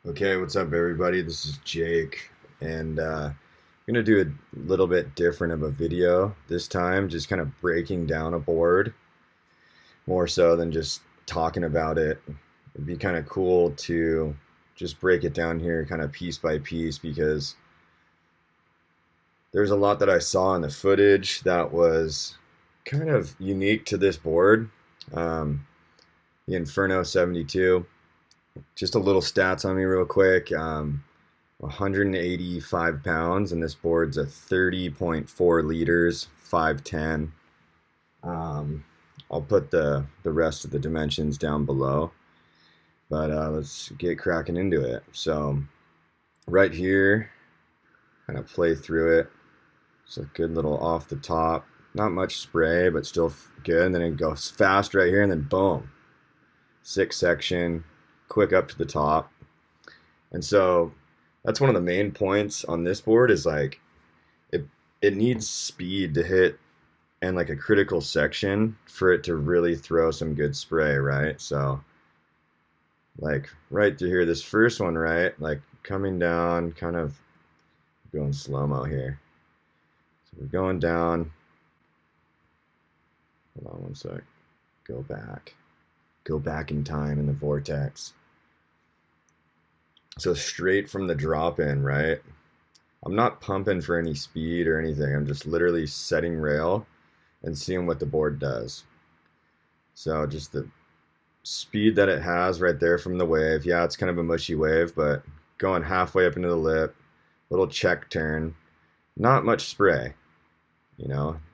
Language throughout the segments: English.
Okay, what's up, everybody? This is Jake, and I'm gonna do a little bit different of a video this time, just kind of breaking down a board more so than just talking about it. It'd be kind of cool to just break it down here, kind of piece by piece, because there's a lot that I saw in the footage that was kind of unique to this board. Um, the Inferno 72. Just a little stats on me, real quick. 185 pounds, and this board's a 30.4 liters, 510. Um, I'll put the rest of the dimensions down below, but let's get cracking into it. So right here, kind of play through it. It's a good little off the top, not much spray, but still good. And then it goes fast right here, and then boom, 6 section, quick up to the top. And so that's one of the main points on this board is like it it needs speed to hit and like a critical section for it to really throw some good spray, right? So like right through here, this first one, right? Like coming down, kind of going slow-mo here. So we're going down. Hold on one sec. Go back. Go back in time in the vortex. So straight from the drop in, right? I'm not pumping for any speed or anything. I'm just literally setting rail and seeing what the board does. So just the speed that it has right there from the wave. Yeah, it's kind of a mushy wave, but going halfway up into the lip, little check turn, not much spray.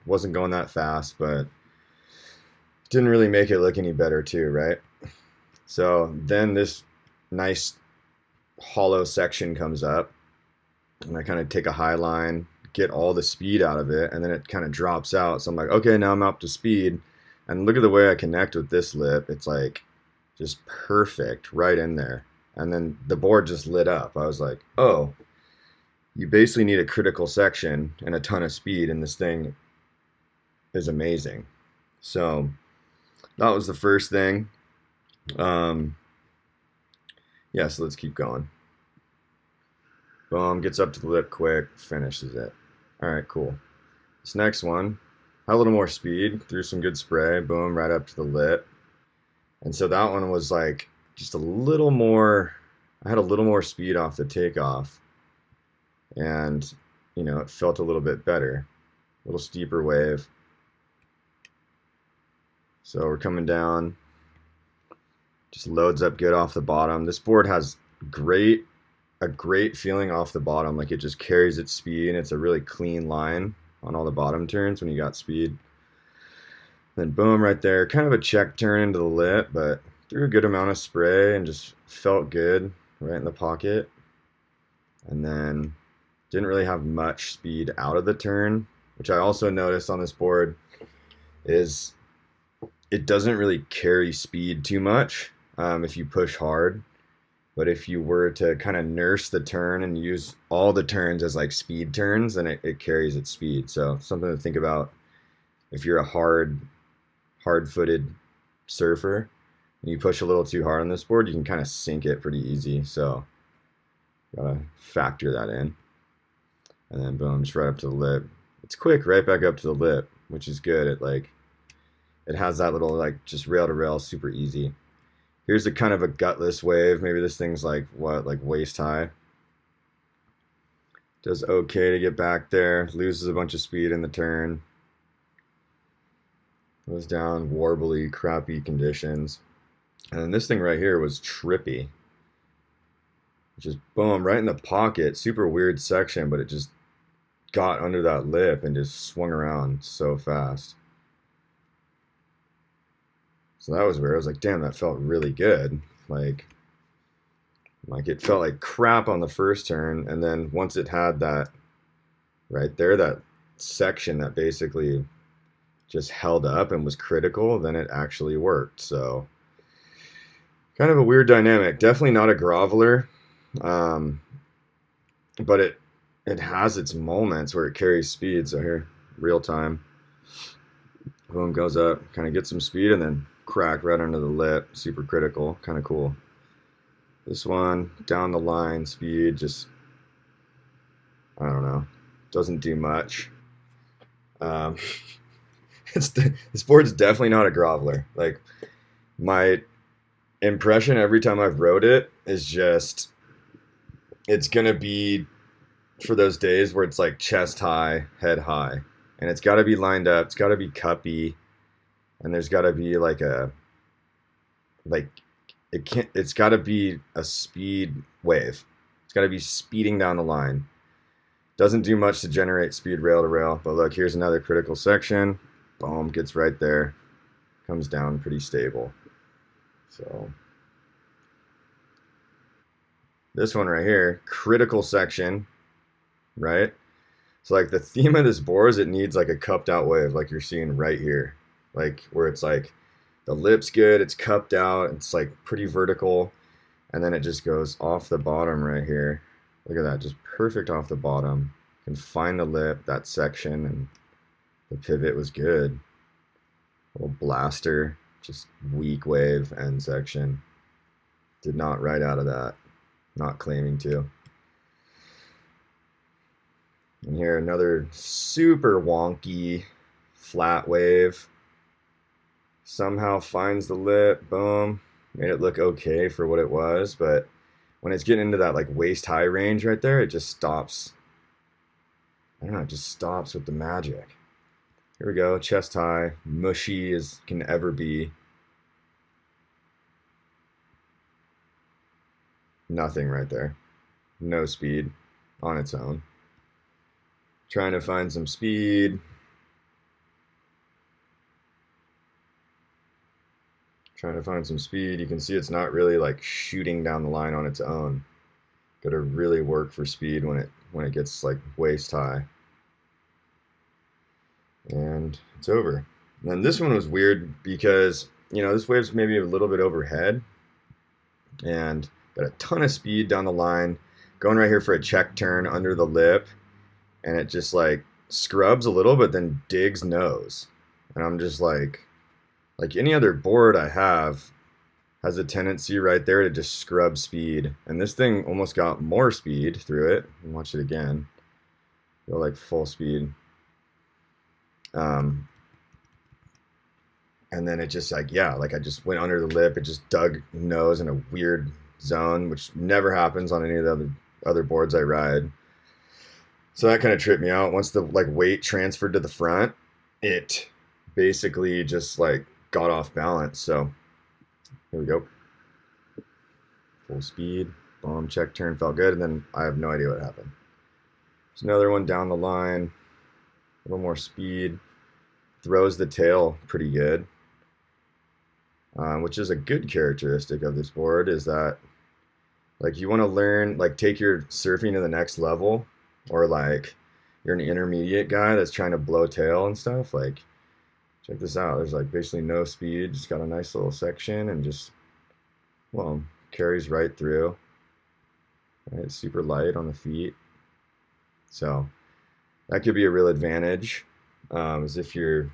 Wasn't going that fast, but didn't really make it look any better too, right? So then this nice hollow section comes up, and I kind of take a high line, get all the speed out of it, and then it kind of drops out. So I'm like, okay, now I'm up to speed. And look at the way I connect with this lip. It's like just perfect right in there. And then the board just lit up. I was like, oh, you basically need a critical section and a ton of speed, and this thing is amazing. So that was the first thing. Um, yeah, so let's keep going. Boom, gets up to the lip quick, finishes it. All right, cool. This next one, had a little more speed, threw some good spray, boom, right up to the lip. And so that one was like just a little more, I had a little more speed off the takeoff. And, it felt a little bit better. A little steeper wave. So we're coming down, just loads up good off the bottom. This board has a great feeling off the bottom. Like it just carries its speed, and it's a really clean line on all the bottom turns when you got speed. Then boom, right there, kind of a check turn into the lip, but threw a good amount of spray and just felt good right in the pocket. And then didn't really have much speed out of the turn, which I also noticed on this board is it doesn't really carry speed too much if you push hard. But if you were to kind of nurse the turn and use all the turns as like speed turns, then it carries its speed. So something to think about if you're a hard-footed surfer and you push a little too hard on this board, you can kind of sink it pretty easy. So gotta factor that in. And then boom, just right up to the lip. It's quick, right back up to the lip, which is good. It has that little like just rail to rail, super easy. Here's a kind of a gutless wave. Maybe this thing's like like waist high. Does okay to get back there. Loses a bunch of speed in the turn. Goes down, warbly, crappy conditions. And then this thing right here was trippy. Just boom, right in the pocket. Super weird section, but it just got under that lip and just swung around so fast. So that was weird. I was like, damn, that felt really good. Like it felt like crap on the first turn, and then once it had that right there, that section that basically just held up and was critical, then it actually worked. So kind of a weird dynamic. Definitely not a groveler, but it has its moments where it carries speed. So here, real time, boom, goes up, kind of gets some speed, and then crack right under the lip, super critical, kind of cool. This one, down the line speed, just, I don't know, doesn't do much. Um, this board's definitely not a groveler. Like, my impression every time I've rode it is just, it's gonna be for those days where it's like chest high, head high. And it's gotta be lined up, it's gotta be cuppy, and there's gotta be like it's gotta be a speed wave. It's gotta be speeding down the line. Doesn't do much to generate speed rail to rail, but look, here's another critical section. Boom, gets right there. Comes down pretty stable. So this one right here, critical section, right? So like the theme of this board is it needs like a cupped out wave, like you're seeing right here. Like where it's like the lip's good, it's cupped out, it's like pretty vertical, and then it just goes off the bottom right here. Look at that, just perfect off the bottom. You can find the lip, that section, and the pivot was good. Little blaster, just weak wave end section. Did not ride out of that. Not claiming to. And here another super wonky flat wave. Somehow finds the lip, boom. Made it look okay for what it was, but when it's getting into that like waist high range right there, it just stops. I don't know, it just stops with the magic. Here we go, chest high, mushy as can ever be. Nothing right there. No speed on its own. Trying to find some speed. Trying to find some speed. You can see it's not really like shooting down the line on its own. Got to really work for speed when it gets like waist high. And it's over. And then this one was weird because, you know, this wave's maybe a little bit overhead and got a ton of speed down the line, going right here for a check turn under the lip, and it just like scrubs a little but then digs nose. And I'm just like any other board I have has a tendency right there to just scrub speed. And this thing almost got more speed through it. Watch it again. Go like full speed. And then it just like, yeah, like I just went under the lip. It just dug nose in a weird zone, which never happens on any of the other boards I ride. So that kind of tripped me out. Once the like weight transferred to the front, it basically just like got off balance. So here we go. Full speed, boom, check turn, felt good. And then I have no idea what happened. There's another one down the line, a little more speed. Throws the tail pretty good, which is a good characteristic of this board, is that like you want to learn, like take your surfing to the next level, or like you're an intermediate guy that's trying to blow tail and stuff. Like check this out, there's like basically no speed, just got a nice little section and just, well, carries right through. Right, it's super light on the feet, so that could be a real advantage. As if you're,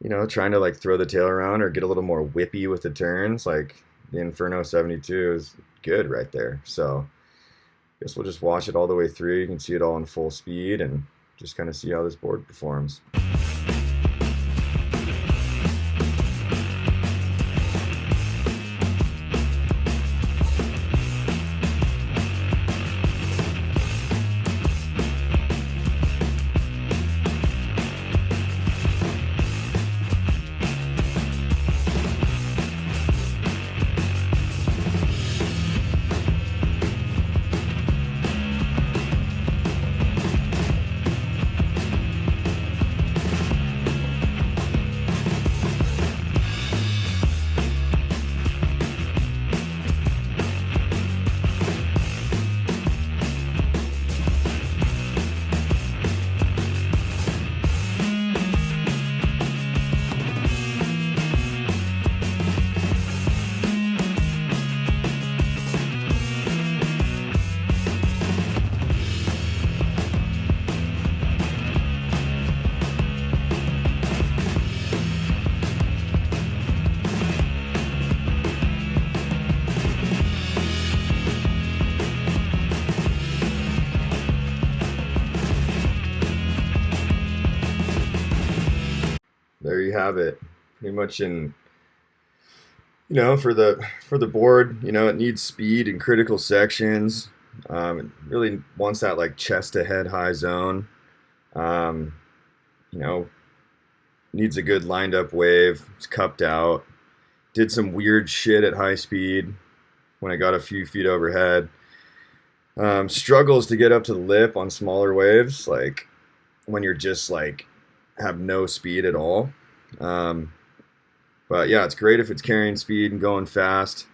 you know, trying to like throw the tail around or get a little more whippy with the turns. Like the Inferno 72 is good right there. So I guess we'll just watch it all the way through. You can see it all in full speed and just kind of see how this board performs. have it. Pretty much in, for the board, it needs speed in critical sections. It really wants that like chest to head high zone. Um, you know, Needs a good lined up wave. It's cupped out. Did some weird shit at high speed when I got a few feet overhead. Struggles to get up to the lip on smaller waves, like when you're just like have no speed at all. But yeah, it's great if it's carrying speed and going fast.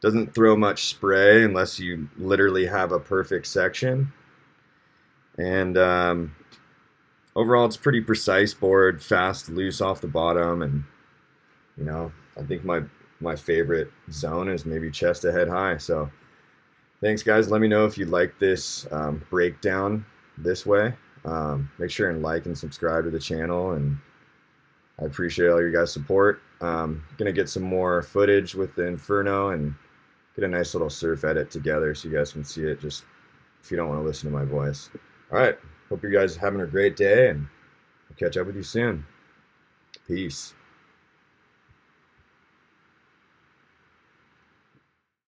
Doesn't throw much spray unless you literally have a perfect section. And overall, it's pretty precise board, fast, loose off the bottom, and I think my favorite zone is maybe chest to head high. So thanks, guys. Let me know if you like this breakdown this way. Make sure and like and subscribe to the channel, and I appreciate all your guys' support. Gonna get some more footage with the Inferno and get a nice little surf edit together so you guys can see it, just if you don't want to listen to my voice. All right. Hope you guys are having a great day, and I'll catch up with you soon. Peace.